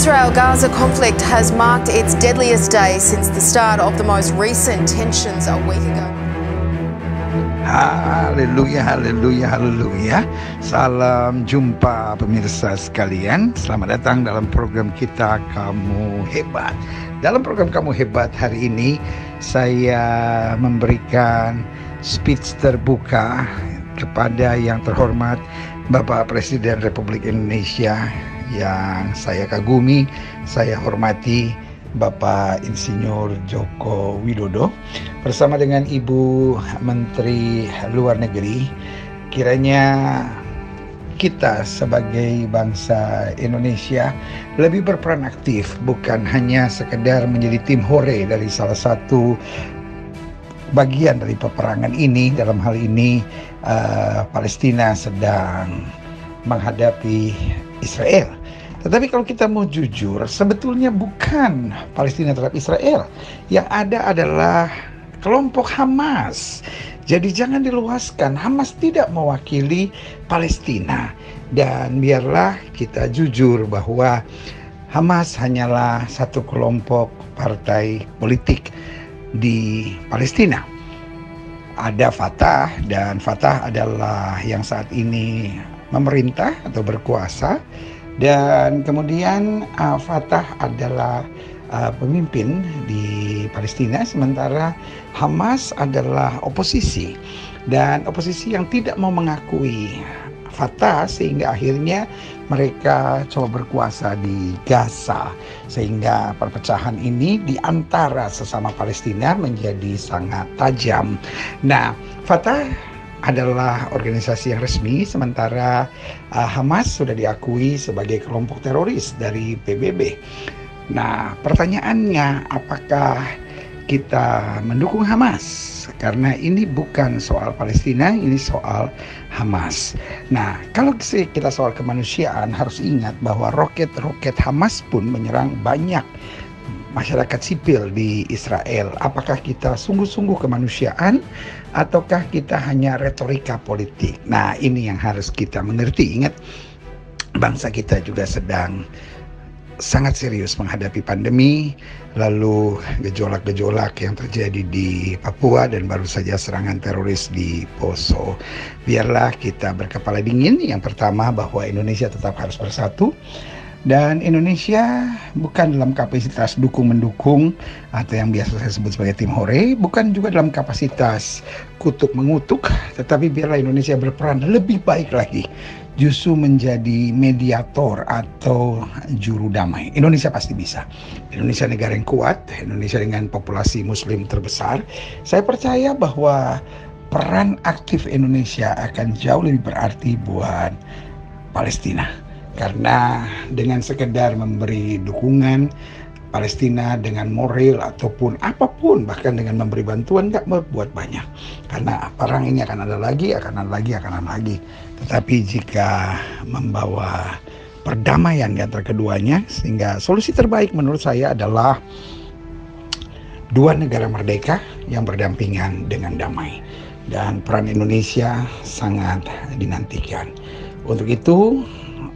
Israel-Gaza conflict has marked its deadliest day since the start of the most recent tensions a week ago. Haleluya, haleluya, haleluya. Salam jumpa pemirsa sekalian. Selamat datang dalam program kita Kamu Hebat. Dalam program Kamu Hebat hari ini saya memberikan speech terbuka kepada yang terhormat Bapak Presiden Republik Indonesia yang saya kagumi, saya hormati, Bapak Insinyur Joko Widodo bersama dengan Ibu Menteri Luar Negeri. Kiranya kita sebagai bangsa Indonesia lebih berperan aktif, bukan hanya sekedar menjadi tim hore dari salah satu bagian dari peperangan ini. Dalam hal ini Palestina sedang menghadapi Israel. Tetapi kalau kita mau jujur, sebetulnya bukan Palestina terhadap Israel. Yang ada adalah kelompok Hamas. Jadi jangan diluaskan, Hamas tidak mewakili Palestina. Dan biarlah kita jujur bahwa Hamas hanyalah satu kelompok partai politik di Palestina. Ada Fatah, dan Fatah adalah yang saat ini memerintah atau berkuasa. Dan kemudian Fatah adalah pemimpin di Palestina, sementara Hamas adalah oposisi. Dan oposisi yang tidak mau mengakui Fatah, sehingga akhirnya mereka coba berkuasa di Gaza. Sehingga perpecahan ini di antara sesama Palestina menjadi sangat tajam. Nah, Fatah adalah organisasi yang resmi, sementara Hamas sudah diakui sebagai kelompok teroris dari PBB. Nah, pertanyaannya, apakah kita mendukung Hamas? Karena ini bukan soal Palestina, ini soal Hamas. Nah, kalau kita soal kemanusiaan, harus ingat bahwa roket-roket Hamas pun menyerang banyak masyarakat sipil di Israel. Apakah kita sungguh-sungguh kemanusiaan ataukah kita hanya retorika politik? Nah, ini yang harus kita mengerti. Ingat, bangsa kita juga sedang sangat serius menghadapi pandemi, lalu gejolak-gejolak yang terjadi di Papua dan baru saja serangan teroris di Poso. Biarlah kita berkepala dingin. Yang pertama, bahwa Indonesia tetap harus bersatu. Dan Indonesia bukan dalam kapasitas dukung-mendukung atau yang biasa saya sebut sebagai tim hore, bukan juga dalam kapasitas kutuk-mengutuk, tetapi biarlah Indonesia berperan lebih baik lagi, justru menjadi mediator atau juru damai. Indonesia pasti bisa. Indonesia negara yang kuat, Indonesia dengan populasi muslim terbesar. Saya percaya bahwa peran aktif Indonesia akan jauh lebih berarti buat Palestina. Karena dengan sekedar memberi dukungan Palestina dengan moral ataupun apapun, bahkan dengan memberi bantuan, nggak berbuat banyak. Karena perang ini akan ada lagi. Tetapi jika membawa perdamaian di antara keduanya, sehingga solusi terbaik menurut saya adalah dua negara merdeka yang berdampingan dengan damai. Dan peran Indonesia sangat dinantikan. Untuk itu,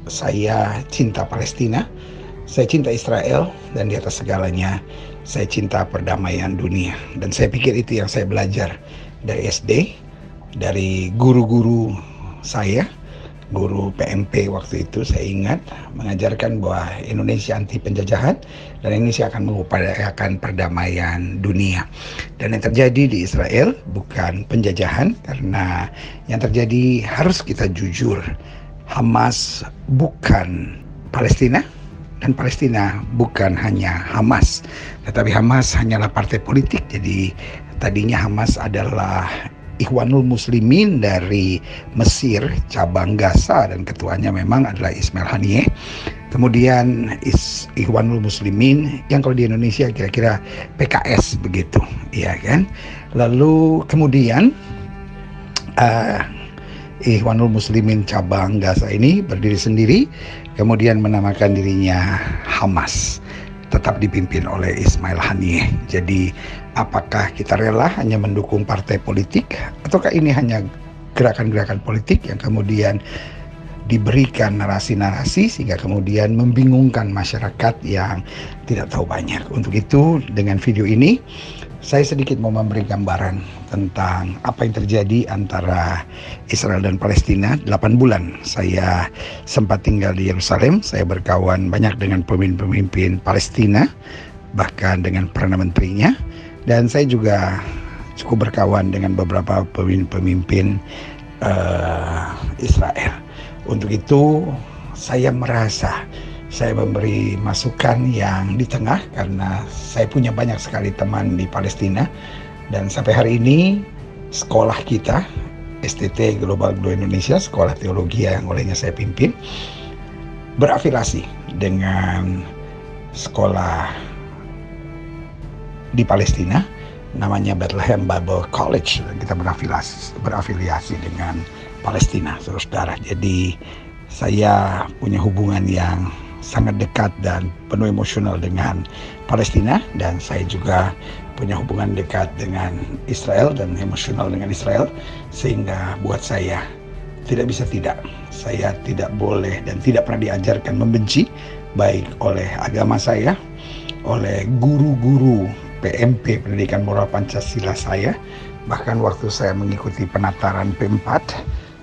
saya cinta Palestina, saya cinta Israel, dan di atas segalanya saya cinta perdamaian dunia. Dan saya pikir itu yang saya belajar dari SD, dari guru-guru saya, guru PMP waktu itu. Saya ingat mengajarkan bahwa Indonesia anti penjajahan dan Indonesia akan mengupayakan perdamaian dunia. Dan yang terjadi di Israel bukan penjajahan, karena yang terjadi harus kita jujur, Hamas bukan Palestina, dan Palestina bukan hanya Hamas, tetapi Hamas hanyalah partai politik. Jadi tadinya Hamas adalah Ikhwanul Muslimin dari Mesir, cabang Gaza, dan ketuanya memang adalah Ismail Haniyeh. Kemudian Ikhwanul Muslimin yang kalau di Indonesia kira-kira PKS begitu, ya kan? Lalu kemudian Ikhwanul Muslimin cabang Gaza ini berdiri sendiri, kemudian menamakan dirinya Hamas, tetap dipimpin oleh Ismail Haniyeh. Jadi apakah kita rela hanya mendukung partai politik, ataukah ini hanya gerakan-gerakan politik yang kemudian diberikan narasi-narasi sehingga kemudian membingungkan masyarakat yang tidak tahu banyak. Untuk itu dengan video ini saya sedikit mau memberi gambaran tentang apa yang terjadi antara Israel dan Palestina. 8 bulan saya sempat tinggal di Yerusalem. Saya berkawan banyak dengan pemimpin-pemimpin Palestina, bahkan dengan Perdana Menterinya. Dan saya juga cukup berkawan dengan beberapa pemimpin Israel. Untuk itu saya merasa saya memberi masukan yang di tengah karena saya punya banyak sekali teman di Palestina. Dan sampai hari ini sekolah kita, STT Global Glo Indonesia, sekolah teologi yang olehnya saya pimpin, berafiliasi dengan sekolah di Palestina, namanya Bethlehem Bible College. Kita berafiliasi dengan Palestina, saudara. Jadi saya punya hubungan yang sangat dekat dan penuh emosional dengan Palestina, dan saya juga punya hubungan dekat dengan Israel dan emosional dengan Israel, sehingga buat saya tidak bisa tidak. Saya tidak boleh dan tidak pernah diajarkan membenci, baik oleh agama saya, oleh guru-guru PMP, Pendidikan Moral Pancasila saya, bahkan waktu saya mengikuti penataran P4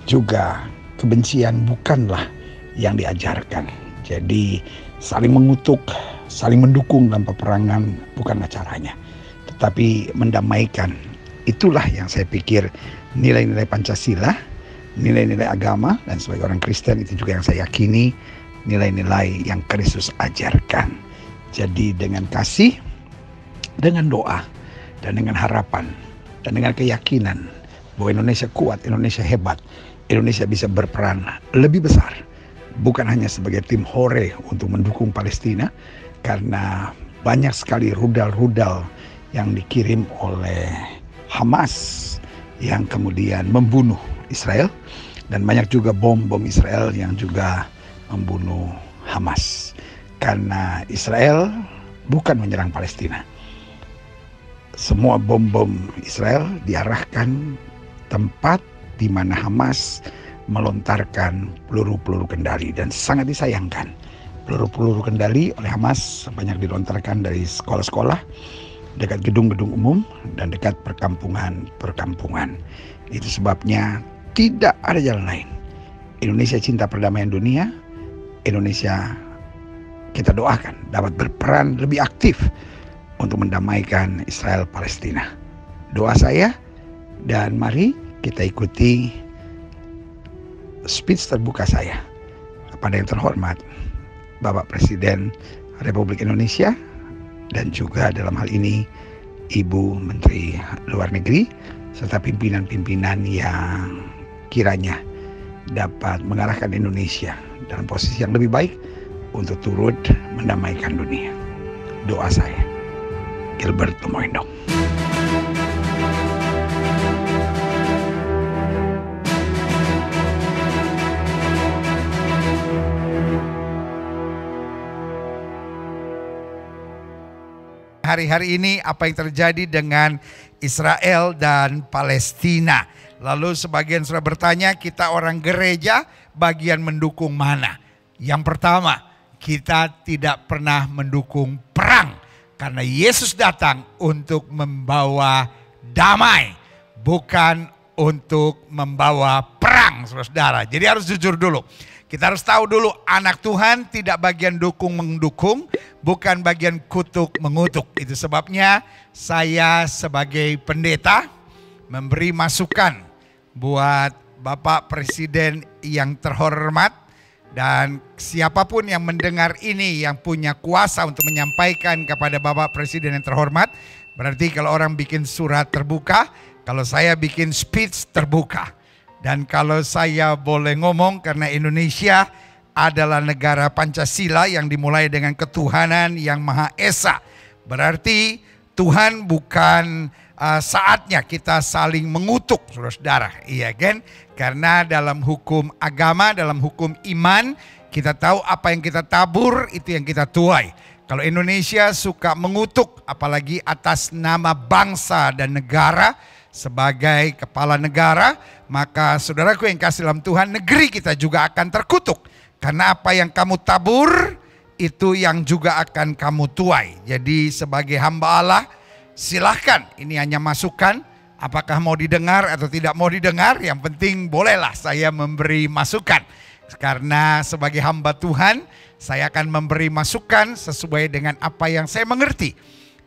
juga kebencian bukanlah yang diajarkan. Jadi saling mengutuk, saling mendukung dalam peperangan bukanlah caranya, tetapi mendamaikan. Itulah yang saya pikir nilai-nilai Pancasila, nilai-nilai agama, dan sebagai orang Kristen itu juga yang saya yakini nilai-nilai yang Kristus ajarkan. Jadi dengan kasih, dengan doa, dan dengan harapan, dan dengan keyakinan bahwa Indonesia kuat, Indonesia hebat, Indonesia bisa berperan lebih besar, bukan hanya sebagai tim hore untuk mendukung Palestina, karena banyak sekali rudal-rudal yang dikirim oleh Hamas yang kemudian membunuh Israel, dan banyak juga bom-bom Israel yang juga membunuh Hamas. Karena Israel bukan menyerang Palestina. Semua bom-bom Israel diarahkan tempat di mana Hamas melontarkan peluru-peluru kendali, dan sangat disayangkan peluru-peluru kendali oleh Hamas banyak dilontarkan dari sekolah-sekolah, dekat gedung-gedung umum, dan dekat perkampungan-perkampungan. Itu sebabnya tidak ada jalan lain. Indonesia cinta perdamaian dunia. Indonesia kita doakan dapat berperan lebih aktif untuk mendamaikan Israel Palestina. Doa saya, dan mari kita ikuti speech terbuka saya kepada yang terhormat Bapak Presiden Republik Indonesia, dan juga dalam hal ini Ibu Menteri Luar Negeri, serta pimpinan-pimpinan yang kiranya dapat mengarahkan Indonesia dalam posisi yang lebih baik untuk turut mendamaikan dunia. Doa saya, Gilbert Tumoindo. Hari-hari ini apa yang terjadi dengan Israel dan Palestina. Lalu sebagian sudah bertanya, kita orang gereja bagian mendukung mana? Yang pertama, kita tidak pernah mendukung perang. Karena Yesus datang untuk membawa damai, bukan untuk membawa perang, saudara. Jadi harus jujur dulu. Kita harus tahu dulu, anak Tuhan tidak bagian dukung mendukung, bukan bagian kutuk mengutuk. Itu sebabnya saya sebagai pendeta memberi masukan buat Bapak Presiden yang terhormat, dan siapapun yang mendengar ini yang punya kuasa untuk menyampaikan kepada Bapak Presiden yang terhormat. Berarti kalau orang bikin surat terbuka, kalau saya bikin speech terbuka. Dan kalau saya boleh ngomong, karena Indonesia adalah negara Pancasila yang dimulai dengan ketuhanan yang Maha Esa. Berarti Tuhan bukan saatnya kita saling mengutuk, saudara-saudara. Iya kan? Karena dalam hukum agama, dalam hukum iman, kita tahu apa yang kita tabur itu yang kita tuai. Kalau Indonesia suka mengutuk, apalagi atas nama bangsa dan negara, sebagai kepala negara, maka saudaraku yang kasih dalam Tuhan, negeri kita juga akan terkutuk. Karena apa yang kamu tabur, itu yang juga akan kamu tuai. Jadi sebagai hamba Allah, silahkan, ini hanya masukan. Apakah mau didengar atau tidak mau didengar, yang penting bolehlah saya memberi masukan. Karena sebagai hamba Tuhan, saya akan memberi masukan sesuai dengan apa yang saya mengerti.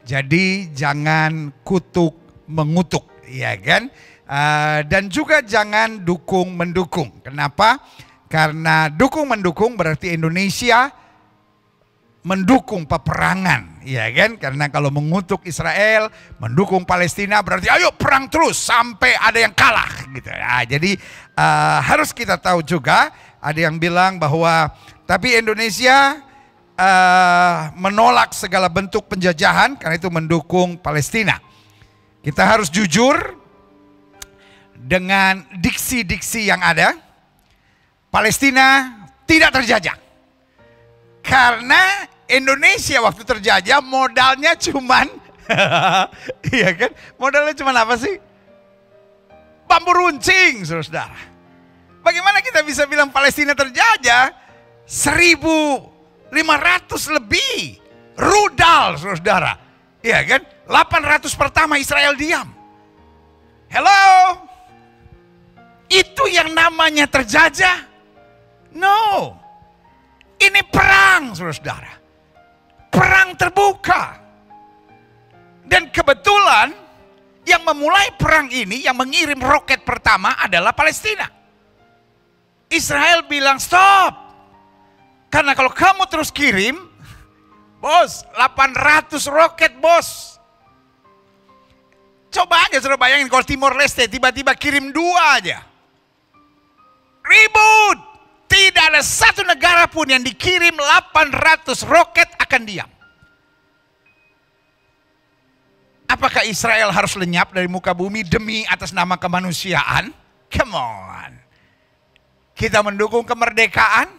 Jadi jangan kutuk mengutuk, ya kan? Dan juga jangan dukung mendukung. Kenapa? Karena dukung mendukung berarti Indonesia mendukung peperangan, ya kan? Karena kalau mengutuk Israel, mendukung Palestina berarti ayo perang terus sampai ada yang kalah, gitu. Nah, jadi harus kita tahu juga, ada yang bilang bahwa tapi Indonesia menolak segala bentuk penjajahan karena itu mendukung Palestina. Kita harus jujur dengan diksi-diksi yang ada. Palestina tidak terjajah. Karena Indonesia waktu terjajah modalnya cuman iya kan? Modalnya cuman apa sih? Bambu runcing, saudara. Bagaimana kita bisa bilang Palestina terjajah? 1.500 lebih rudal, saudara. Iya kan? 800 pertama Israel diam. Hello? Itu yang namanya terjajah? No. Ini perang, saudara. Perang terbuka. Dan kebetulan yang memulai perang ini, yang mengirim roket pertama adalah Palestina. Israel bilang stop. Karena kalau kamu terus kirim, bos, 800 roket bos. Coba aja saudara bayangin kalau Timor Leste tiba-tiba kirim 2 aja. Ribut. Tidak ada satu negara pun yang dikirim 800 roket akan diam. Apakah Israel harus lenyap dari muka bumi demi atas nama kemanusiaan? Come on. Kita mendukung kemerdekaan,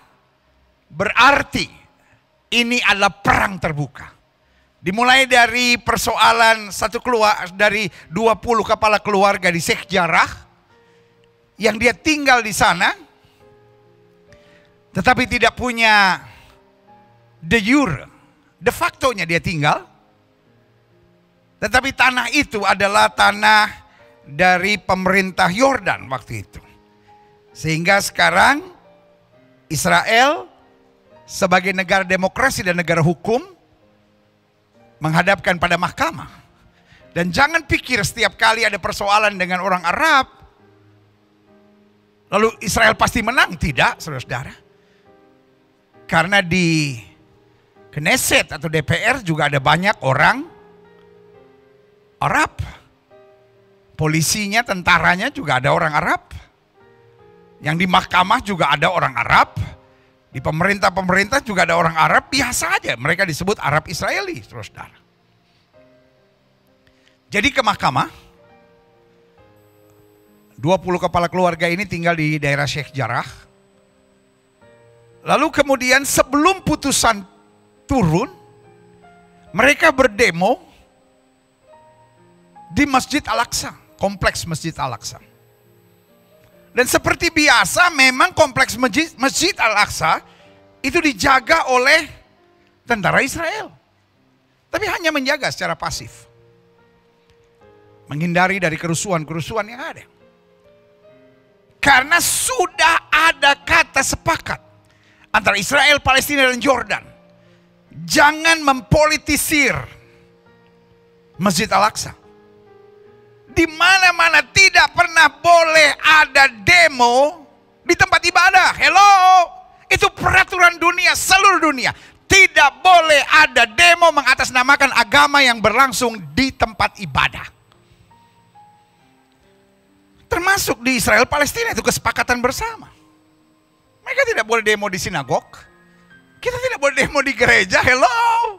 berarti ini adalah perang terbuka. Dimulai dari persoalan dari 20 kepala keluarga di Sheikh Jarrah yang dia tinggal di sana, tetapi tidak punya de jure, de facto-nya dia tinggal. Tetapi tanah itu adalah tanah dari pemerintah Yordan waktu itu. Sehingga sekarang Israel sebagai negara demokrasi dan negara hukum menghadapkan pada mahkamah. Dan jangan pikir setiap kali ada persoalan dengan orang Arab, lalu Israel pasti menang. Tidak, saudara-saudara. Karena di Knesset atau DPR juga ada banyak orang Arab. Polisinya, tentaranya juga ada orang Arab. Yang di mahkamah juga ada orang Arab. Di pemerintah juga ada orang Arab. Biasa aja, mereka disebut Arab Israeli, saudara. Jadi ke mahkamah, 20 kepala keluarga ini tinggal di daerah Sheikh Jarrah. Lalu kemudian sebelum putusan turun, mereka berdemo di Masjid Al-Aqsa, kompleks Masjid Al-Aqsa. Dan seperti biasa memang kompleks Masjid Al-Aqsa itu dijaga oleh tentara Israel. Tapi hanya menjaga secara pasif. Menghindari dari kerusuhan-kerusuhan yang ada. Karena sudah ada kata sepakat antara Israel, Palestina, dan Jordan. Jangan mempolitisir Masjid Al-Aqsa. Di mana-mana tidak pernah boleh ada demo di tempat ibadah. Hello, itu peraturan dunia, seluruh dunia. Tidak boleh ada demo mengatasnamakan agama yang berlangsung di tempat ibadah. Termasuk di Israel, Palestina, itu kesepakatan bersama. Mereka tidak boleh demo di sinagog. Kita tidak boleh demo di gereja. Hello.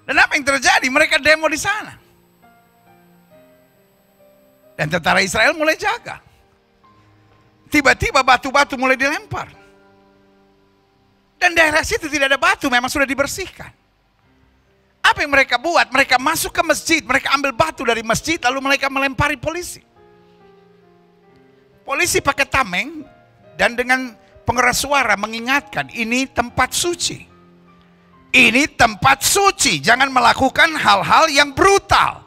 Dan apa yang terjadi? Mereka demo di sana. Dan tentara Israel mulai jaga. Tiba-tiba batu-batu mulai dilempar. Dan daerah situ tidak ada batu, memang sudah dibersihkan. Apa yang mereka buat? Mereka masuk ke masjid, mereka ambil batu dari masjid, lalu mereka melempari polisi. Polisi pakai tameng dan dengan pengeras suara mengingatkan, ini tempat suci. Ini tempat suci, jangan melakukan hal-hal yang brutal.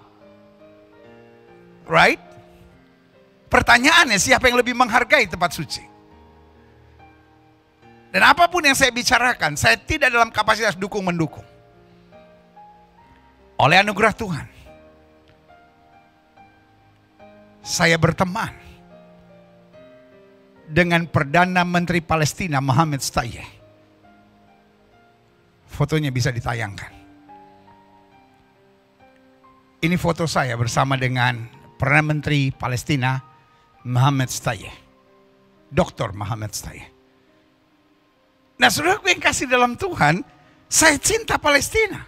Right? Pertanyaannya, siapa yang lebih menghargai tempat suci? Dan apapun yang saya bicarakan, saya tidak dalam kapasitas dukung-mendukung. Oleh anugerah Tuhan, saya berteman dengan Perdana Menteri Palestina Mohammed Shtayyeh. Fotonya bisa ditayangkan. Ini foto saya bersama dengan Perdana Menteri Palestina Mohammed Shtayyeh, Dr. Mohammed Shtayyeh. Nah, saudaraku yang kasih dalam Tuhan, saya cinta Palestina.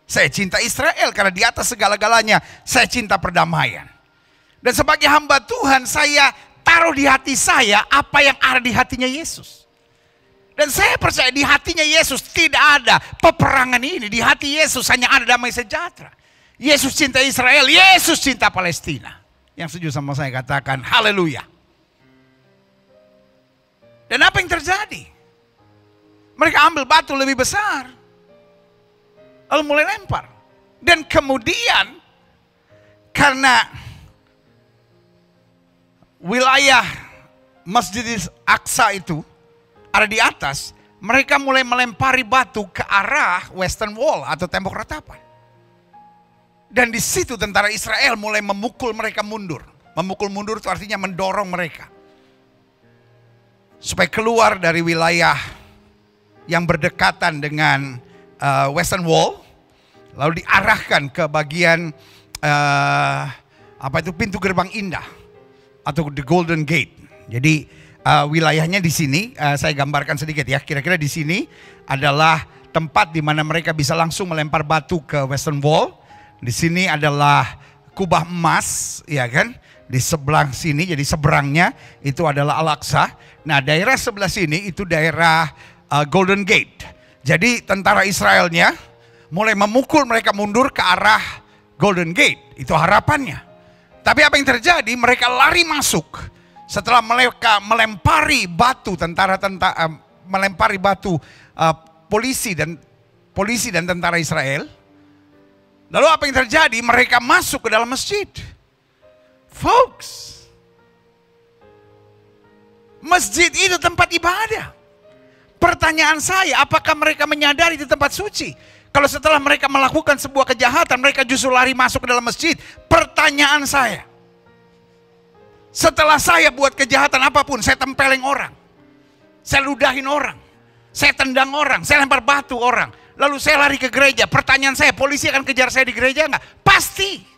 Saya cinta Israel karena di atas segala-galanya saya cinta perdamaian. Dan sebagai hamba Tuhan, saya taruh di hati saya apa yang ada di hatinya Yesus. Dan saya percaya di hatinya Yesus tidak ada peperangan ini. Di hati Yesus hanya ada damai sejahtera. Yesus cinta Israel, Yesus cinta Palestina. Yang setuju sama saya katakan haleluya. Dan apa yang terjadi? Mereka ambil batu lebih besar, lalu mulai lempar. Dan kemudian karena wilayah Masjid Aqsa itu ada di atas, mereka mulai melempari batu ke arah Western Wall atau tembok ratapan. Dan di situ tentara Israel mulai memukul mereka mundur. Memukul mundur itu artinya mendorong mereka supaya keluar dari wilayah yang berdekatan dengan Western Wall, lalu diarahkan ke bagian pintu gerbang indah atau the Golden Gate. Jadi wilayahnya di sini saya gambarkan sedikit ya. Kira-kira di sini adalah tempat di mana mereka bisa langsung melempar batu ke Western Wall. Di sini adalah kubah emas, ya kan? Di sebelah sini, jadi seberangnya itu adalah Al-Aqsa. Nah, daerah sebelah sini itu daerah Golden Gate. Jadi tentara Israelnya mulai memukul mereka mundur ke arah Golden Gate. Itu harapannya. Tapi apa yang terjadi? Mereka lari masuk. Setelah mereka melempari batu melempari batu polisi dan tentara Israel. Lalu apa yang terjadi? Mereka masuk ke dalam masjid. Folks, masjid itu tempat ibadah. Pertanyaan saya, apakah mereka menyadari di tempat suci? Kalau setelah mereka melakukan sebuah kejahatan, mereka justru lari masuk ke dalam masjid. Pertanyaan saya, setelah saya buat kejahatan apapun, saya tempeleng orang, saya ludahin orang, saya tendang orang, saya lempar batu orang, lalu saya lari ke gereja. Pertanyaan saya, polisi akan kejar saya di gereja enggak? Pasti.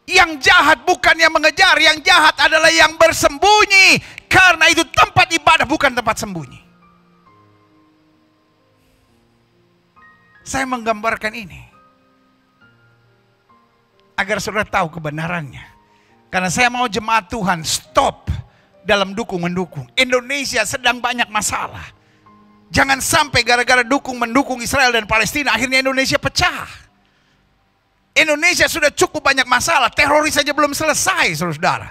Yang jahat bukan yang mengejar, yang jahat adalah yang bersembunyi. Karena itu tempat ibadah, bukan tempat sembunyi. Saya menggambarkan ini agar saudara tahu kebenarannya. Karena saya mau jemaat Tuhan stop dalam dukung-mendukung. Indonesia sedang banyak masalah. Jangan sampai gara-gara dukung-mendukung Israel dan Palestina akhirnya Indonesia pecah. Indonesia sudah cukup banyak masalah, teroris saja belum selesai, saudara.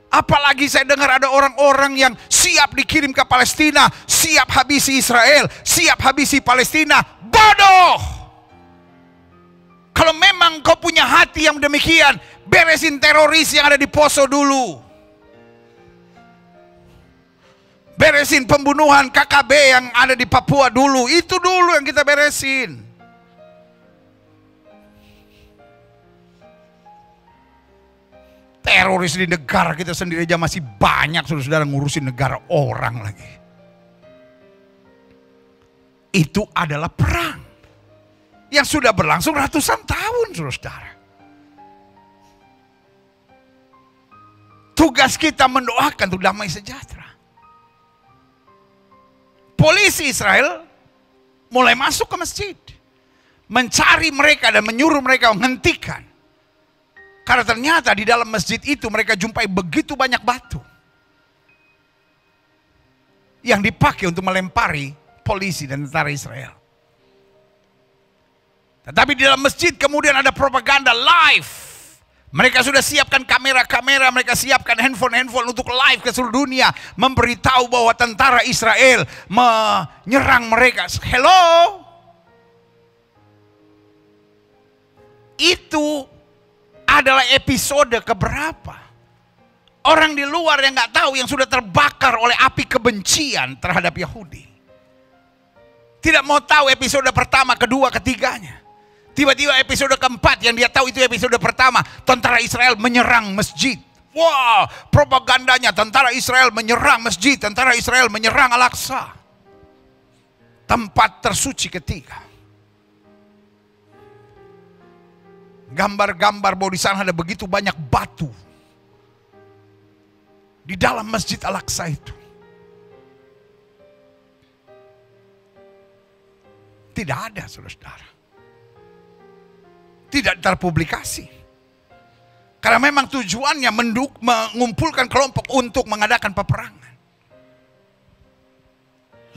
Apalagi saya dengar ada orang-orang yang siap dikirim ke Palestina, siap habisi Israel, siap habisi Palestina. Bodoh! Kalau memang kau punya hati yang demikian, beresin teroris yang ada di Poso dulu. Beresin pembunuhan KKB yang ada di Papua dulu, itu dulu yang kita beresin. Teroris di negara kita sendiri aja masih banyak, saudara-saudara, ngurusin negara orang lagi. Itu adalah perang yang sudah berlangsung ratusan tahun, saudara-saudara. Tugas kita mendoakan untuk damai sejahtera. Polisi Israel mulai masuk ke masjid, mencari mereka dan menyuruh mereka menghentikan. Karena ternyata di dalam masjid itu mereka jumpai begitu banyak batu yang dipakai untuk melempari polisi dan tentara Israel. Tetapi di dalam masjid kemudian ada propaganda live. Mereka sudah siapkan kamera-kamera, mereka siapkan handphone-handphone untuk live ke seluruh dunia. Memberitahu bahwa tentara Israel menyerang mereka. Hello? Itu adalah episode keberapa? Orang di luar yang nggak tahu yang sudah terbakar oleh api kebencian terhadap Yahudi. Tidak mau tahu episode pertama, kedua, ketiganya. Tiba-tiba episode keempat yang dia tahu itu episode pertama. Tentara Israel menyerang masjid. Wah, propagandanya tentara Israel menyerang masjid. Tentara Israel menyerang Al-Aqsa. Tempat tersuci ketiga. Gambar-gambar bahwa di sana ada begitu banyak batu. Di dalam masjid Al-Aqsa itu. Tidak ada, saudara-saudara. Tidak terpublikasi. Karena memang tujuannya mengumpulkan kelompok untuk mengadakan peperangan.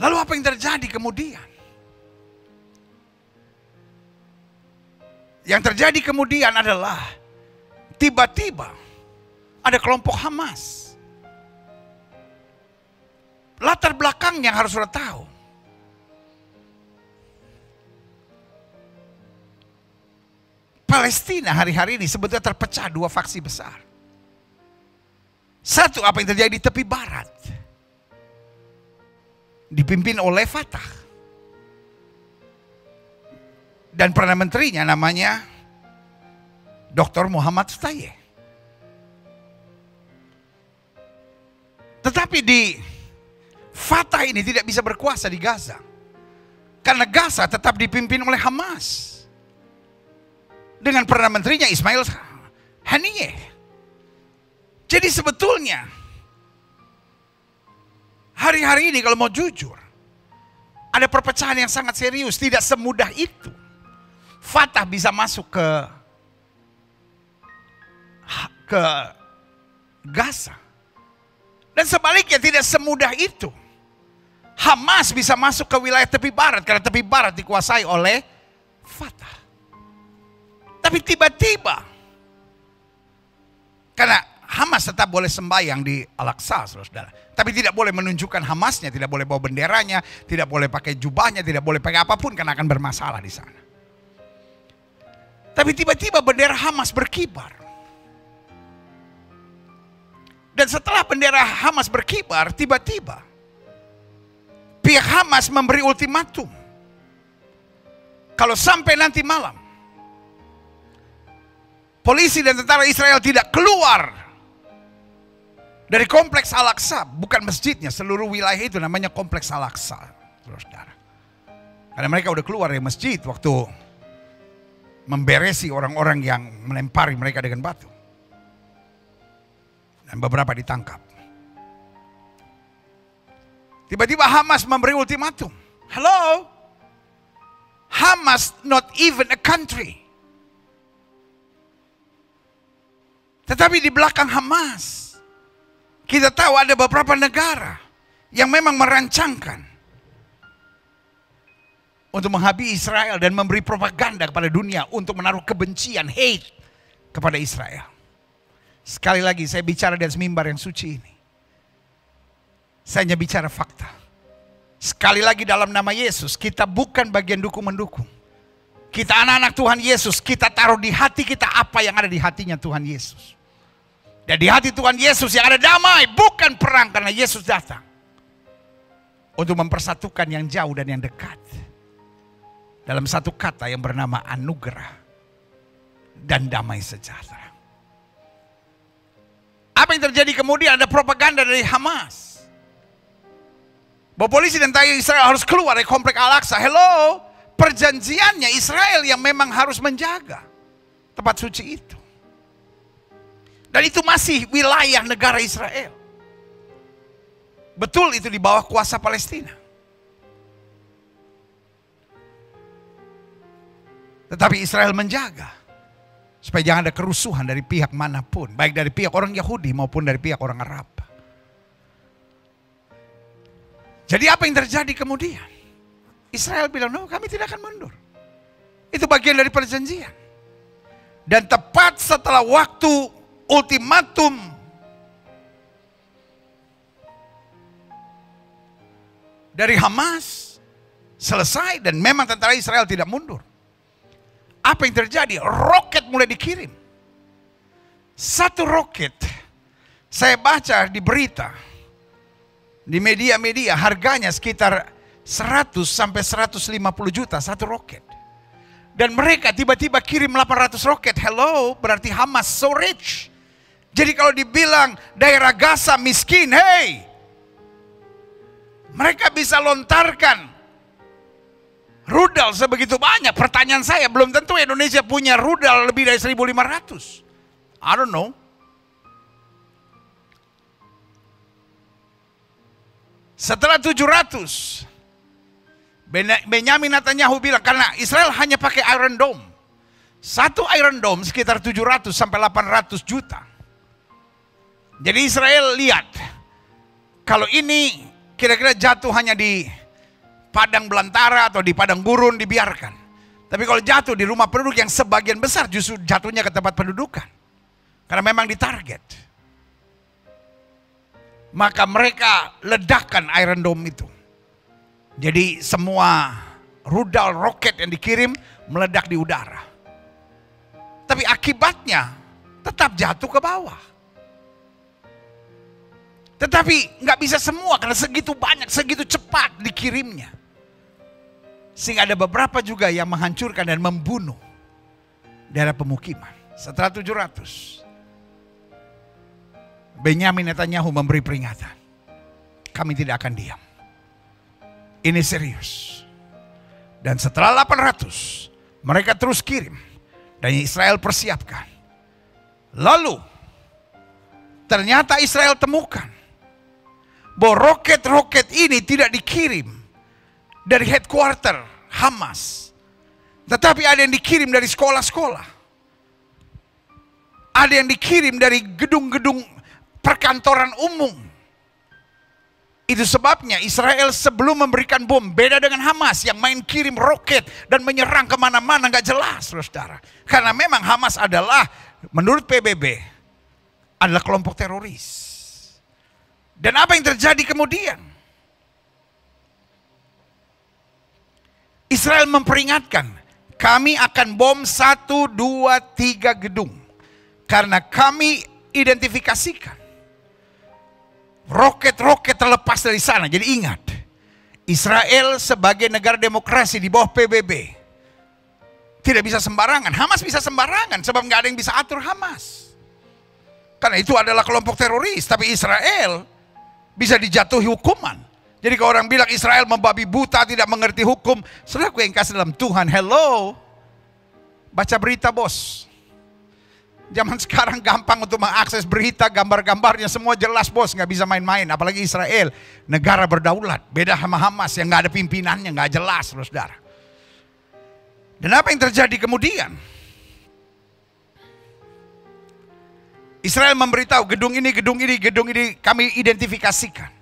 Lalu apa yang terjadi kemudian? Yang terjadi kemudian adalah tiba-tiba ada kelompok Hamas. Latar belakangnya yang harus sudah tahu. Palestina hari-hari ini sebetulnya terpecah dua faksi besar. Satu, apa yang terjadi di tepi barat. Dipimpin oleh Fatah. Dan Perdana Menterinya namanya Dr. Muhammad Shtayyeh. Tetapi di Fatah ini tidak bisa berkuasa di Gaza. Karena Gaza tetap dipimpin oleh Hamas. Dengan Perdana Menterinya Ismail Haniyeh. Jadi sebetulnya hari-hari ini kalau mau jujur, ada perpecahan yang sangat serius. Tidak semudah itu Fatah bisa masuk ke Gaza. Dan sebaliknya tidak semudah itu Hamas bisa masuk ke wilayah tepi barat. Karena tepi barat dikuasai oleh Fatah. Tapi tiba-tiba, karena Hamas tetap boleh sembahyang di Al-Aqsa, saudara. Tapi tidak boleh menunjukkan Hamasnya, tidak boleh bawa benderanya, tidak boleh pakai jubahnya, tidak boleh pakai apapun karena akan bermasalah di sana. Tapi tiba-tiba bendera Hamas berkibar. Dan setelah bendera Hamas berkibar, tiba-tiba pihak Hamas memberi ultimatum. Kalau sampai nanti malam polisi dan tentara Israel tidak keluar dari kompleks Al-Aqsa, bukan masjidnya, seluruh wilayah itu namanya kompleks Al-Aqsa, saudara. Karena mereka udah keluar dari masjid waktu memberesi orang-orang yang melempari mereka dengan batu. Dan beberapa ditangkap. Tiba-tiba Hamas memberi ultimatum. Hello? Hamas not even a country. Tetapi di belakang Hamas, kita tahu ada beberapa negara yang memang merancangkan untuk menghabisi Israel dan memberi propaganda kepada dunia untuk menaruh kebencian, hate kepada Israel. Sekali lagi saya bicara di atas mimbar yang suci ini. Saya hanya bicara fakta. Sekali lagi dalam nama Yesus, kita bukan bagian dukung-mendukung. Kita anak-anak Tuhan Yesus, kita taruh di hati kita apa yang ada di hatinya Tuhan Yesus. Dan di hati Tuhan Yesus yang ada damai, bukan perang, karena Yesus datang untuk mempersatukan yang jauh dan yang dekat. Dalam satu kata yang bernama anugerah dan damai sejahtera. Apa yang terjadi kemudian? Ada propaganda dari Hamas bahwa polisi dan tentara Israel harus keluar dari komplek Al-Aqsa. Hello? Perjanjiannya Israel yang memang harus menjaga tempat suci itu. Dan itu masih wilayah negara Israel. Betul itu di bawah kuasa Palestina. Tetapi Israel menjaga supaya jangan ada kerusuhan dari pihak manapun, baik dari pihak orang Yahudi maupun dari pihak orang Arab. Jadi apa yang terjadi kemudian? Israel bilang, no, kami tidak akan mundur. Itu bagian dari perjanjian. Dan tepat setelah waktu ultimatum dari Hamas selesai dan memang tentara Israel tidak mundur. Apa yang terjadi? Roket mulai dikirim. Satu roket, saya baca di berita, di media-media, harganya sekitar 100 sampai 150 juta satu roket. Dan mereka tiba-tiba kirim 800 roket. Hello, berarti Hamas so rich. Jadi kalau dibilang daerah Gaza miskin, hey, mereka bisa lontarkan rudal sebegitu banyak. Pertanyaan saya, belum tentu Indonesia punya rudal lebih dari 1.500. I don't know. Setelah 700, Benyamin Netanyahu bilang, karena Israel hanya pakai Iron Dome. Satu Iron Dome sekitar 700 sampai 800 juta. Jadi Israel lihat, kalau ini kira-kira jatuh hanya di padang belantara atau di padang gurun dibiarkan. Tapi kalau jatuh di rumah penduduk yang sebagian besar justru jatuhnya ke tempat pendudukan. Karena memang ditarget. Maka mereka ledakkan Iron Dome itu. Jadi semua rudal roket yang dikirim meledak di udara. Tapi akibatnya tetap jatuh ke bawah. Tetapi nggak bisa semua karena segitu banyak, segitu cepat dikirimnya. Sehingga ada beberapa juga yang menghancurkan dan membunuh daerah pemukiman. Setelah 700, Benyamin Netanyahu memberi peringatan. Kami tidak akan diam. Ini serius. Dan setelah 800, mereka terus kirim. Dan Israel persiapkan. Lalu, ternyata Israel temukan bahwa roket-roket ini tidak dikirim dari headquarter Hamas. Tetapi ada yang dikirim dari sekolah-sekolah. Ada yang dikirim dari gedung-gedung perkantoran umum. Itu sebabnya Israel sebelum memberikan bom, beda dengan Hamas yang main kirim roket dan menyerang kemana-mana gak jelas, saudara. Karena memang Hamas adalah, menurut PBB, adalah kelompok teroris. Dan apa yang terjadi kemudian? Israel memperingatkan, kami akan bom 1, 2, 3 gedung. Karena kami identifikasikan roket-roket terlepas dari sana. Jadi ingat, Israel sebagai negara demokrasi di bawah PBB tidak bisa sembarangan. Hamas bisa sembarangan sebab nggak ada yang bisa atur Hamas. Karena itu adalah kelompok teroris. Tapi Israel bisa dijatuhi hukuman. Jadi kalau orang bilang Israel membabi buta, tidak mengerti hukum, saudaraku yang kasih dalam Tuhan, hello, baca berita bos. Zaman sekarang gampang untuk mengakses berita, gambar-gambarnya semua jelas bos, nggak bisa main-main. Apalagi Israel, negara berdaulat, beda sama Hamas yang nggak ada pimpinannya, nggak jelas, saudara. Dan apa yang terjadi kemudian? Israel memberitahu gedung ini kami identifikasikan.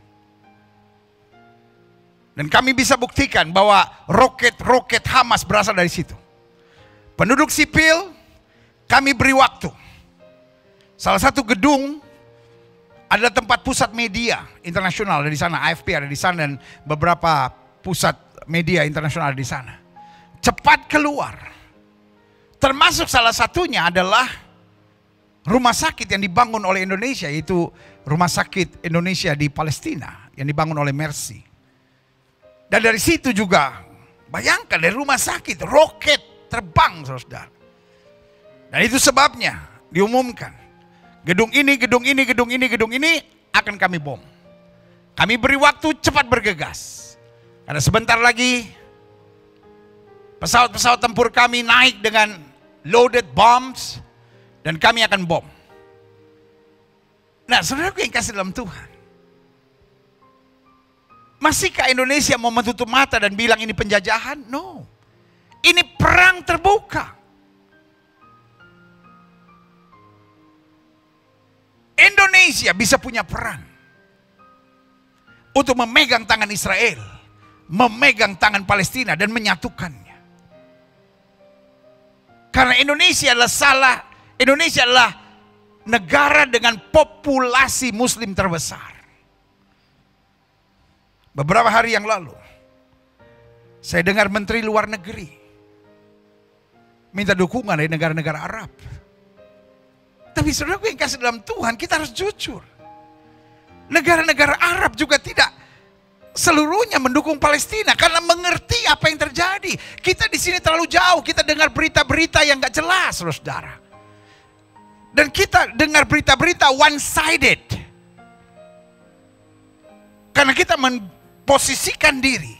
Dan kami bisa buktikan bahwa roket-roket Hamas berasal dari situ. Penduduk sipil, kami beri waktu. Salah satu gedung adalah tempat pusat media internasional ada di sana, AFP ada di sana dan beberapa pusat media internasional ada di sana. Cepat keluar. Termasuk salah satunya adalah rumah sakit yang dibangun oleh Indonesia, yaitu Rumah Sakit Indonesia di Palestina yang dibangun oleh Mercy. Dan dari situ juga, bayangkan dari rumah sakit, roket terbang, saudara. Dan itu sebabnya diumumkan, gedung ini akan kami bom. Kami beri waktu cepat bergegas. Karena sebentar lagi, pesawat-pesawat tempur kami naik dengan loaded bombs, dan kami akan bom. Nah, saudaraku yang kasih dalam Tuhan, masihkah Indonesia mau menutup mata dan bilang ini penjajahan? No. Ini perang terbuka. Indonesia bisa punya peran untuk memegang tangan Israel, memegang tangan Palestina dan menyatukannya. Karena Indonesia adalah negara dengan populasi Muslim terbesar. Beberapa hari yang lalu, saya dengar Menteri Luar Negeri minta dukungan dari negara-negara Arab. Tapi saudaraku yang kasih dalam Tuhan, kita harus jujur. Negara-negara Arab juga tidak seluruhnya mendukung Palestina karena mengerti apa yang terjadi. Kita di sini terlalu jauh, kita dengar berita-berita yang gak jelas, saudara. Dan kita dengar berita-berita one-sided. Karena kita memposisikan diri,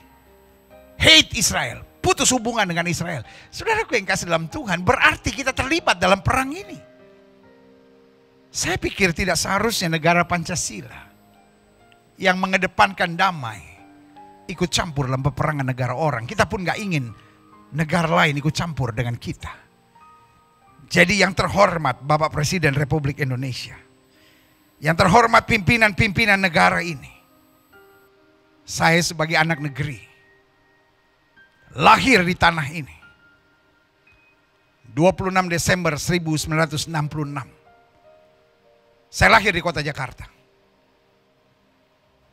hate Israel, putus hubungan dengan Israel. Saudaraku yang kasih dalam Tuhan, berarti kita terlibat dalam perang ini. Saya pikir tidak seharusnya negara Pancasila yang mengedepankan damai ikut campur dalam peperangan negara orang. Kita pun gak ingin negara lain ikut campur dengan kita. Jadi yang terhormat Bapak Presiden Republik Indonesia, yang terhormat pimpinan-pimpinan negara ini, saya sebagai anak negeri, lahir di tanah ini 26 Desember 1966. Saya lahir di kota Jakarta.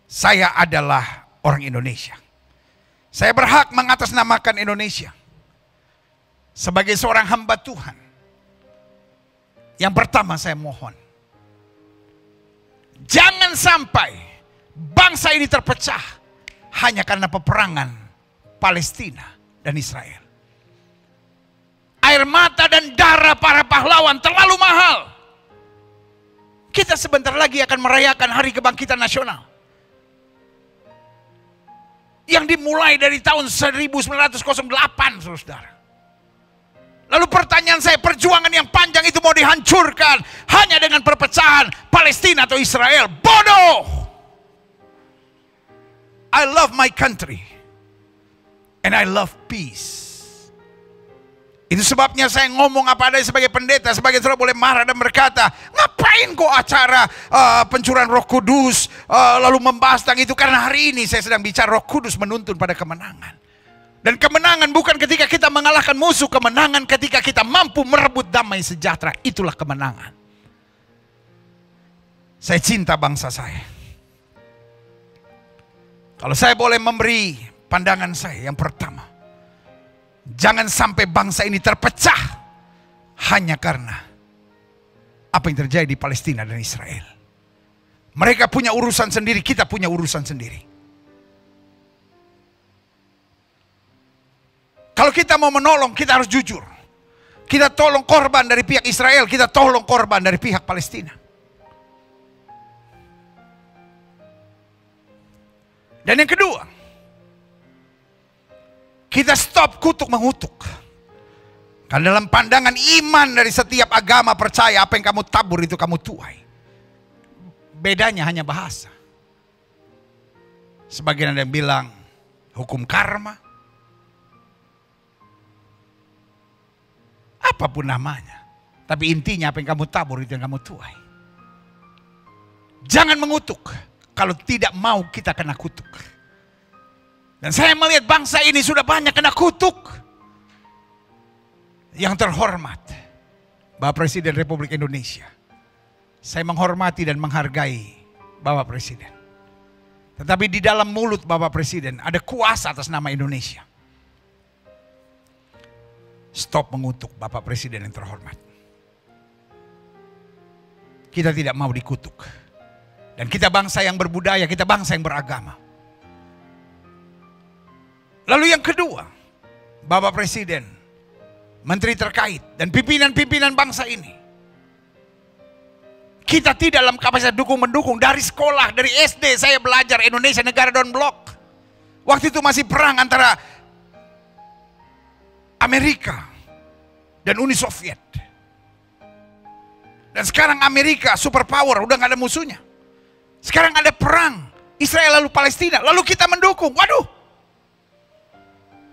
Saya adalah orang Indonesia. Saya berhak mengatasnamakan Indonesia sebagai seorang hamba Tuhan. Yang pertama saya mohon, jangan sampai bangsa ini terpecah hanya karena peperangan Palestina dan Israel. Air mata dan darah para pahlawan terlalu mahal. Kita sebentar lagi akan merayakan Hari Kebangkitan Nasional yang dimulai dari tahun 1908, saudara. Lalu pertanyaan saya, perjuangan yang panjang itu mau dihancurkan hanya dengan perpecahan Palestina atau Israel? Bodoh! I love my country and I love peace. Itu sebabnya saya ngomong apa adanya sebagai pendeta. Sebagai saudara boleh marah dan berkata, ngapain kok acara pencurahan Roh Kudus lalu membahas tentang itu? Karena hari ini saya sedang bicara Roh Kudus menuntun pada kemenangan. Dan kemenangan bukan ketika kita mengalahkan musuh. Kemenangan ketika kita mampu merebut damai sejahtera. Itulah kemenangan. Saya cinta bangsa saya. Kalau saya boleh memberi pandangan saya, yang pertama, jangan sampai bangsa ini terpecah hanya karena apa yang terjadi di Palestina dan Israel. Mereka punya urusan sendiri, kita punya urusan sendiri. Kalau kita mau menolong, kita harus jujur. Kita tolong korban dari pihak Israel, kita tolong korban dari pihak Palestina. Dan yang kedua, kita stop kutuk mengutuk. Karena dalam pandangan iman dari setiap agama percaya apa yang kamu tabur itu kamu tuai. Bedanya hanya bahasa. Sebagian ada yang bilang hukum karma. Apapun namanya. Tapi intinya apa yang kamu tabur itu yang kamu tuai. Jangan mengutuk kalau tidak mau kita kena kutuk. Dan saya melihat bangsa ini sudah banyak kena kutuk. Yang terhormat, Bapak Presiden Republik Indonesia. Saya menghormati dan menghargai Bapak Presiden. Tetapi di dalam mulut Bapak Presiden ada kuasa atas nama Indonesia. Stop mengutuk Bapak Presiden yang terhormat. Kita tidak mau dikutuk. Dan kita bangsa yang berbudaya, kita bangsa yang beragama. Lalu yang kedua, Bapak Presiden, menteri terkait, dan pimpinan-pimpinan bangsa ini. Kita tidak dalam kapasitas dukung-mendukung. Dari sekolah, dari SD saya belajar Indonesia negara Don Blok. Waktu itu masih perang antara Amerika dan Uni Soviet. Dan sekarang Amerika superpower, udah gak ada musuhnya. Sekarang ada perang Israel lalu Palestina, lalu kita mendukung. Waduh.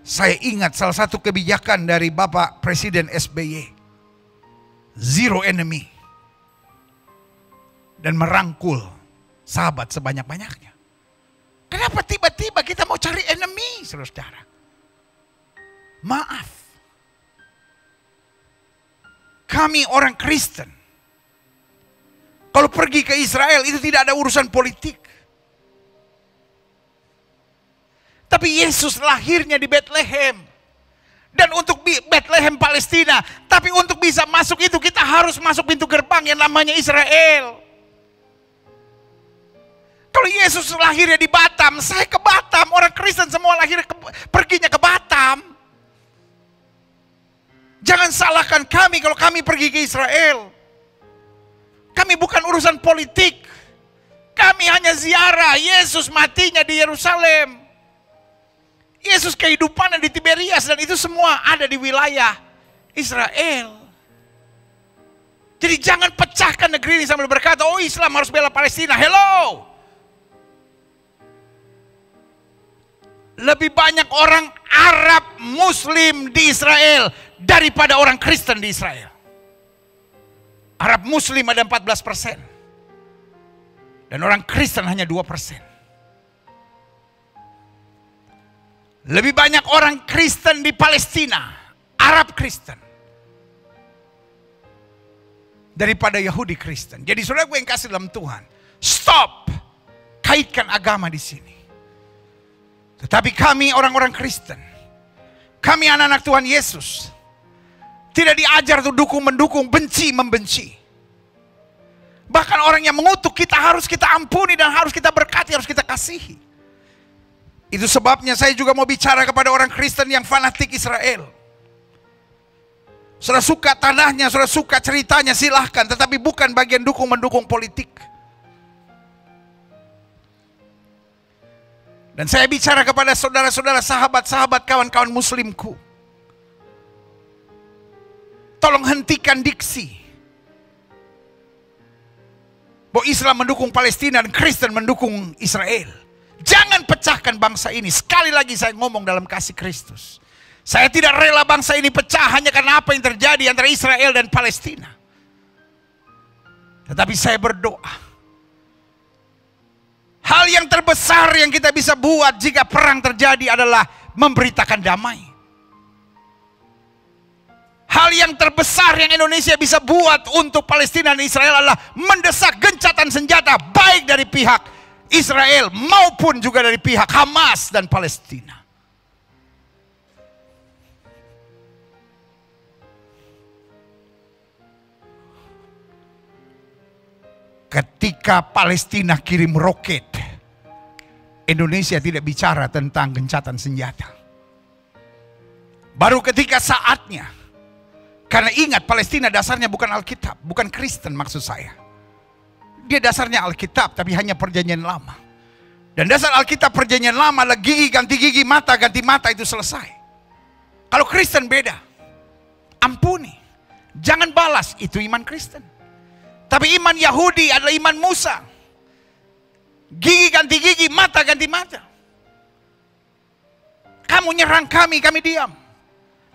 Saya ingat salah satu kebijakan dari Bapak Presiden SBY. Zero enemy. Dan merangkul sahabat sebanyak-banyaknya. Kenapa tiba-tiba kita mau cari enemy, saudara? Maaf. kami orang Kristen, kalau pergi ke Israel itu tidak ada urusan politik. Tapi Yesus lahirnya di Bethlehem. Dan untuk Bethlehem Palestina. Tapi untuk bisa masuk itu kita harus masuk pintu gerbang yang namanya Israel. Kalau Yesus lahirnya di Batam, saya ke Batam. Orang Kristen semua perginya ke Batam. Jangan salahkan kami kalau kami pergi ke Israel. Kami bukan urusan politik. Kami hanya ziarah Yesus matinya di Yerusalem. Yesus kehidupannya di Tiberias, dan itu semua ada di wilayah Israel. Jadi jangan pecahkan negeri ini sambil berkata, oh Islam harus bela Palestina. Hello. Lebih banyak orang Arab Muslim di Israel daripada orang Kristen di Israel. Arab Muslim ada 14%. Dan orang Kristen hanya 2%. Lebih banyak orang Kristen di Palestina, Arab Kristen, daripada Yahudi Kristen. Jadi saudara gue yang kasih dalam Tuhan, stop kaitkan agama di sini. Tetapi kami orang-orang Kristen, kami anak-anak Tuhan Yesus, tidak diajar untuk dukung-mendukung, benci-membenci. Bahkan orang yang mengutuk kita harus kita ampuni dan harus kita berkati, harus kita kasihi. Itu sebabnya saya juga mau bicara kepada orang Kristen yang fanatik Israel. Saudara suka tanahnya, saudara suka ceritanya, silahkan. Tetapi bukan bagian dukung-mendukung politik. Dan saya bicara kepada saudara-saudara, sahabat-sahabat, kawan-kawan muslimku. Tolong hentikan diksi bahwa Islam mendukung Palestina dan Kristen mendukung Israel. Jangan pecahkan bangsa ini. Sekali lagi saya ngomong dalam kasih Kristus. Saya tidak rela bangsa ini pecah hanya karena apa yang terjadi antara Israel dan Palestina. Tetapi saya berdoa, hal yang terbesar yang kita bisa buat jika perang terjadi adalah memberitakan damai. Hal yang terbesar yang Indonesia bisa buat untuk Palestina dan Israel adalah mendesak gencatan senjata, baik dari pihak Israel maupun juga dari pihak Hamas dan Palestina. Ketika Palestina kirim roket, Indonesia tidak bicara tentang gencatan senjata. Baru ketika saatnya, karena ingat Palestina dasarnya bukan Alkitab, bukan Kristen maksud saya. Dia dasarnya Alkitab, tapi hanya perjanjian lama. Dan dasar Alkitab perjanjian lama adalah gigi ganti gigi, mata ganti mata, itu selesai. Kalau Kristen beda. Ampuni. Jangan balas, itu iman Kristen. Tapi iman Yahudi adalah iman Musa. Gigi ganti gigi, mata ganti mata. Kamu nyerang kami diam.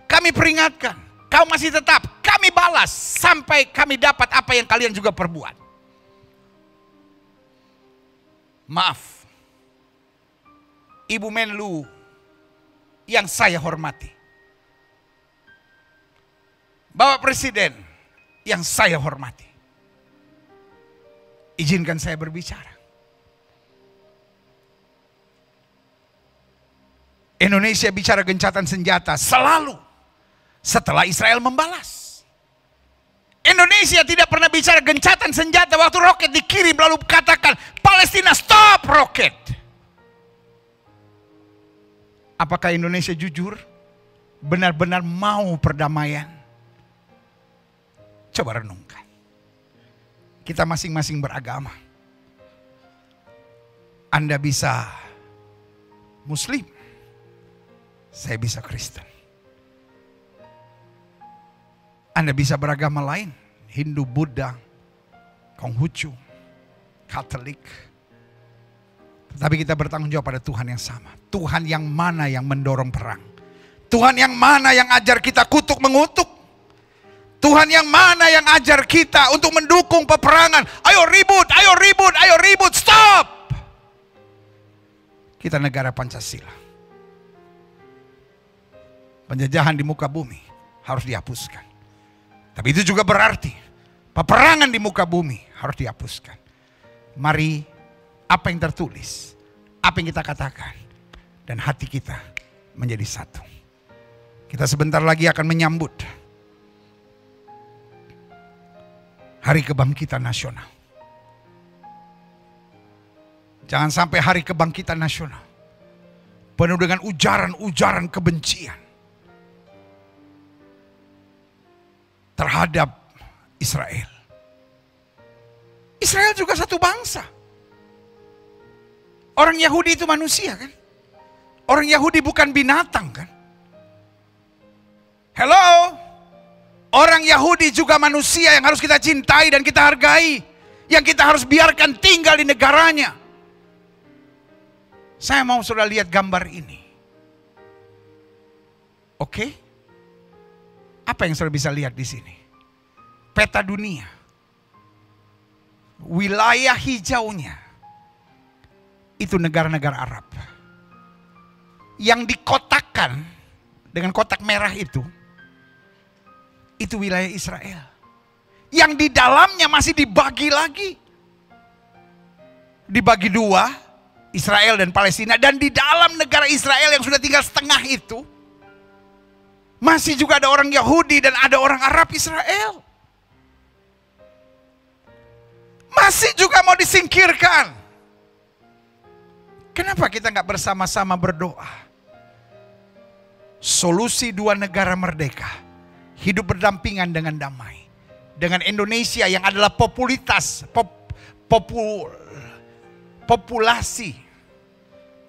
Kami peringatkan. Kau masih tetap, kami balas. Sampai kami dapat apa yang kalian juga perbuat. Maaf, Ibu Menlu yang saya hormati, Bapak Presiden yang saya hormati, izinkan saya berbicara. Indonesia bicara gencatan senjata selalu setelah Israel membalas. Indonesia tidak pernah bicara gencatan senjata waktu roket dikirim lalu katakan Palestina stop roket. Apakah Indonesia jujur benar-benar mau perdamaian? Coba renungkan. Kita masing-masing beragama. Anda bisa Muslim, saya bisa Kristen. Anda bisa beragama lain, Hindu, Buddha, Konghucu, Katolik. Tetapi kita bertanggung jawab pada Tuhan yang sama. Tuhan yang mana yang mendorong perang? Tuhan yang mana yang ajar kita kutuk mengutuk? Tuhan yang mana yang ajar kita untuk mendukung peperangan? Ayo ribut, ayo ribut, ayo ribut, stop! Kita negara Pancasila. Penjajahan di muka bumi harus dihapuskan. Tapi itu juga berarti peperangan di muka bumi harus dihapuskan. Mari apa yang tertulis, apa yang kita katakan, dan hati kita menjadi satu. Kita sebentar lagi akan menyambut Hari Kebangkitan Nasional. Jangan sampai Hari Kebangkitan Nasional penuh dengan ujaran-ujaran kebencian terhadap Israel. Israel juga satu bangsa. Orang Yahudi itu manusia kan? Orang Yahudi bukan binatang kan? Hello? Orang Yahudi juga manusia yang harus kita cintai dan kita hargai. Yang kita harus biarkan tinggal di negaranya. Saya mau saudara lihat gambar ini. Oke? Apa yang saudara bisa lihat di sini? Peta dunia. Wilayah hijaunya itu negara-negara Arab. Yang dikotakkan dengan kotak merah itu wilayah Israel. Yang di dalamnya masih dibagi lagi. Dibagi dua, Israel dan Palestina. Dan di dalam negara Israel yang sudah tinggal setengah itu, masih juga ada orang Yahudi dan ada orang Arab Israel. Masih juga mau disingkirkan. Kenapa kita nggak bersama-sama berdoa? Solusi dua negara merdeka, hidup berdampingan dengan damai. Dengan Indonesia yang adalah populasi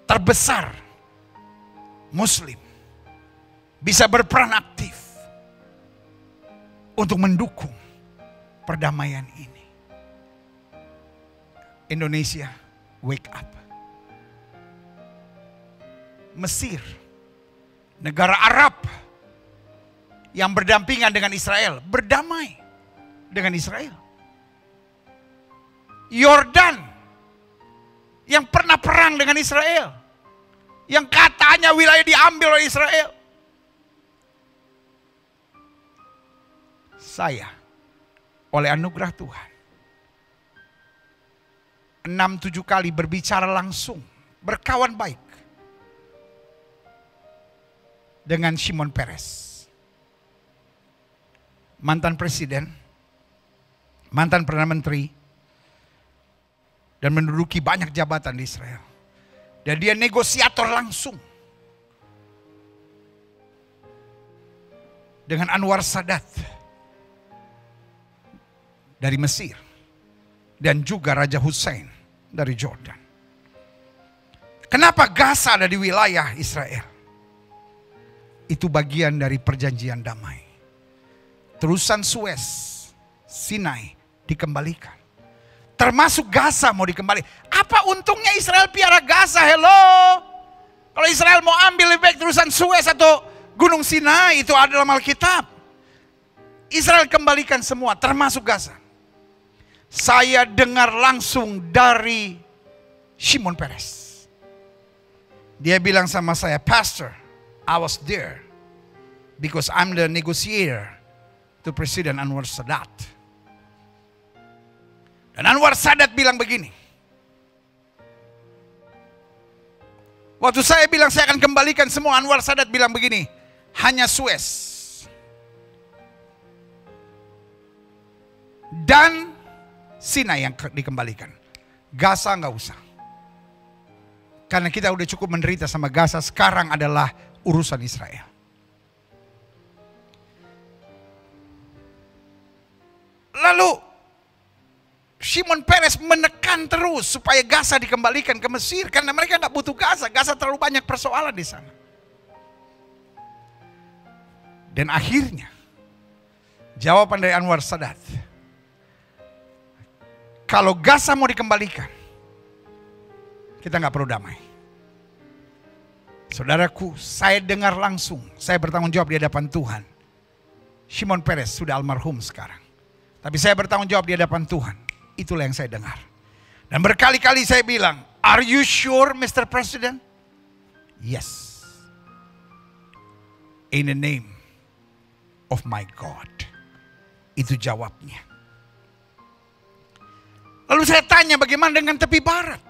terbesar Muslim, bisa berperan aktif untuk mendukung perdamaian ini. Indonesia, wake up. Mesir, negara Arab yang berdampingan dengan Israel, berdamai dengan Israel. Yordan yang pernah perang dengan Israel, yang katanya wilayah diambil oleh Israel. Saya oleh anugerah Tuhan 6-7 kali berbicara langsung, berkawan baik dengan Shimon Peres, mantan presiden, mantan perdana menteri, dan menduduki banyak jabatan di Israel. Dan dia negosiator langsung dengan Anwar Sadat dari Mesir dan juga Raja Hussein dari Jordan. Kenapa Gaza ada di wilayah Israel? Itu bagian dari perjanjian damai. Terusan Suez, Sinai dikembalikan. Termasuk Gaza mau dikembalikan. Apa untungnya Israel piara Gaza? Hello? Kalau Israel mau ambil lebih baik terusan Suez atau Gunung Sinai, itu ada dalam Alkitab. Israel kembalikan semua, termasuk Gaza. Saya dengar langsung dari Shimon Peres. Dia bilang sama saya, Pastor, I was there because I'm the negotiator to President Anwar Sadat. Dan Anwar Sadat bilang begini. Waktu saya bilang saya akan kembalikan semua, Anwar Sadat bilang begini, hanya Suez dan Sinai yang dikembalikan. Gaza nggak usah. Karena kita udah cukup menderita sama Gaza, sekarang adalah urusan Israel. Lalu Shimon Peres menekan terus supaya Gaza dikembalikan ke Mesir. Karena mereka nggak butuh Gaza. Gaza terlalu banyak persoalan di sana. Dan akhirnya jawaban dari Anwar Sadat, kalau Gaza mau dikembalikan, kita nggak perlu damai. Saudaraku, saya dengar langsung, saya bertanggung jawab di hadapan Tuhan. Shimon Peres sudah almarhum sekarang. Tapi saya bertanggung jawab di hadapan Tuhan. Itulah yang saya dengar. Dan berkali-kali saya bilang, are you sure Mr. President? Yes. In the name of my God. Itu jawabnya. Lalu saya tanya bagaimana dengan tepi barat?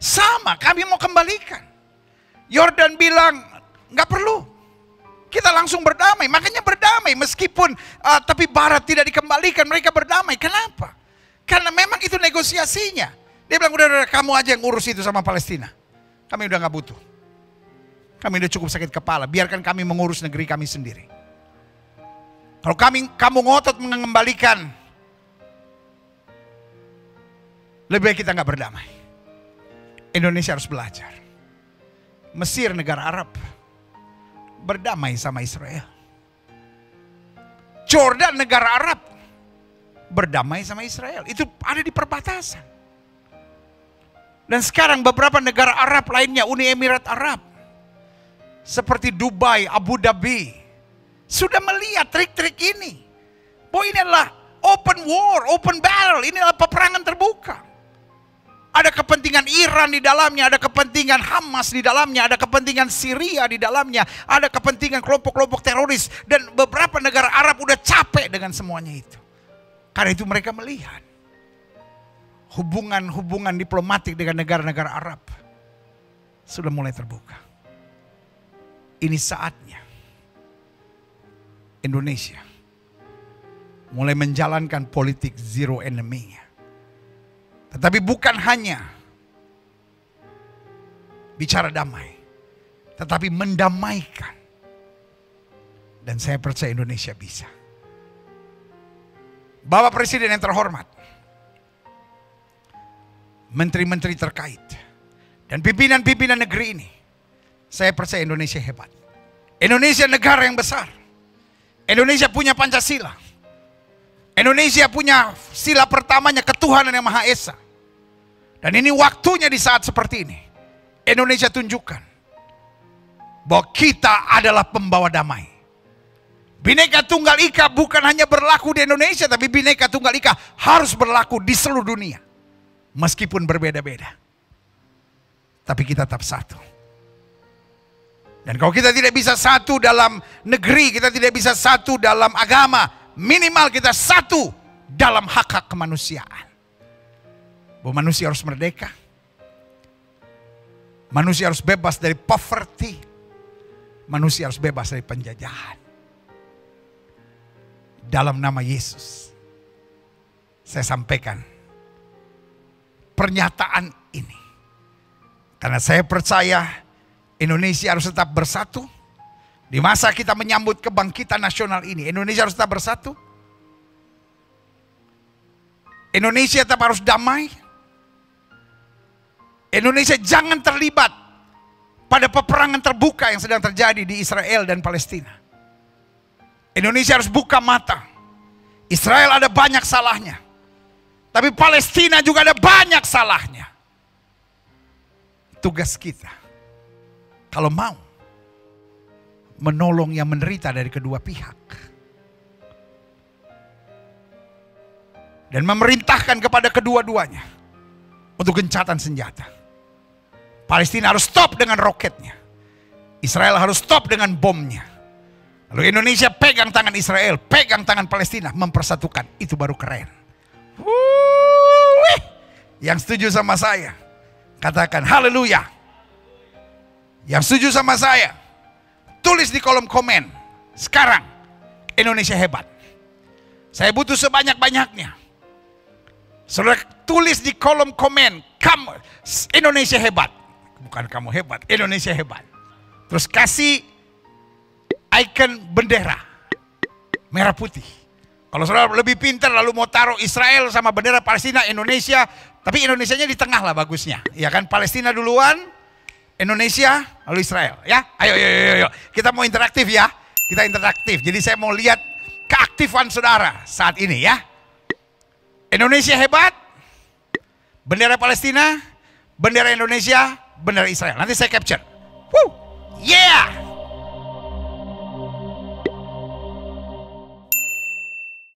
Sama, kami mau kembalikan. Yordan bilang nggak perlu. Kita langsung berdamai, makanya berdamai meskipun tepi barat tidak dikembalikan, mereka berdamai. Kenapa? Karena memang itu negosiasinya. Dia bilang udah kamu aja yang urus itu sama Palestina. Kami udah nggak butuh. Kami udah cukup sakit kepala, biarkan kami mengurus negeri kami sendiri. Kalau kamu ngotot mengembalikan, lebih baik kita nggak berdamai. Indonesia harus belajar. Mesir negara Arab berdamai sama Israel. Jordan negara Arab berdamai sama Israel. Itu ada di perbatasan. Dan sekarang beberapa negara Arab lainnya, Uni Emirat Arab, seperti Dubai, Abu Dhabi, sudah melihat trik-trik ini. Bahwa ini adalah open war, open battle. Ini adalah peperangan terbuka. Ada kepentingan Iran di dalamnya, ada kepentingan Hamas di dalamnya, ada kepentingan Syria di dalamnya, ada kepentingan kelompok-kelompok teroris. Dan beberapa negara Arab udah capek dengan semuanya itu. Karena itu mereka melihat hubungan-hubungan diplomatik dengan negara-negara Arab sudah mulai terbuka. Ini saatnya Indonesia mulai menjalankan politik zero enemy. Tetapi bukan hanya bicara damai, tetapi mendamaikan. Dan saya percaya Indonesia bisa. Bapak Presiden yang terhormat, menteri-menteri terkait, dan pimpinan-pimpinan negeri ini, saya percaya Indonesia hebat. Indonesia negara yang besar. Indonesia punya Pancasila. Indonesia punya sila pertamanya ketuhanan yang Maha Esa. Dan ini waktunya di saat seperti ini. Indonesia tunjukkan bahwa kita adalah pembawa damai. Bhinneka Tunggal Ika bukan hanya berlaku di Indonesia, tapi Bhinneka Tunggal Ika harus berlaku di seluruh dunia. Meskipun berbeda-beda. Tapi kita tetap satu. Dan kalau kita tidak bisa satu dalam negeri, kita tidak bisa satu dalam agama, minimal kita satu dalam hak-hak kemanusiaan. Bahwa manusia harus merdeka. Manusia harus bebas dari poverty. Manusia harus bebas dari penjajahan. Dalam nama Yesus, saya sampaikan pernyataan ini. Karena saya percaya Indonesia harus tetap bersatu. Di masa kita menyambut kebangkitan nasional ini, Indonesia harus tetap bersatu. Indonesia tetap harus damai. Indonesia jangan terlibat pada peperangan terbuka yang sedang terjadi di Israel dan Palestina. Indonesia harus buka mata. Israel ada banyak salahnya. Tapi Palestina juga ada banyak salahnya. Tugas kita, kalau mau, menolong yang menderita dari kedua pihak. Dan memerintahkan kepada kedua-duanya untuk gencatan senjata. Palestina harus stop dengan roketnya. Israel harus stop dengan bomnya. Lalu Indonesia pegang tangan Israel, pegang tangan Palestina, mempersatukan. Itu baru keren. Yang setuju sama saya, katakan haleluya. Yang setuju sama saya, tulis di kolom komen. Sekarang Indonesia hebat. Saya butuh sebanyak-banyaknya. Saudara tulis di kolom komen, kamu Indonesia hebat. Bukan kamu hebat, Indonesia hebat. Terus kasih icon bendera merah putih. Kalau saudara lebih pintar lalu mau taruh Israel sama bendera Palestina, Indonesia, tapi Indonesianya di tengah lah bagusnya. Ya kan, Palestina duluan, Indonesia, lalu Israel. Ya, ayo. Kita mau interaktif ya. Kita interaktif. Jadi saya mau lihat keaktifan saudara saat ini ya. Indonesia hebat, bendera Palestina, bendera Indonesia, bendera Israel. Nanti saya capture. Woo! Yeah!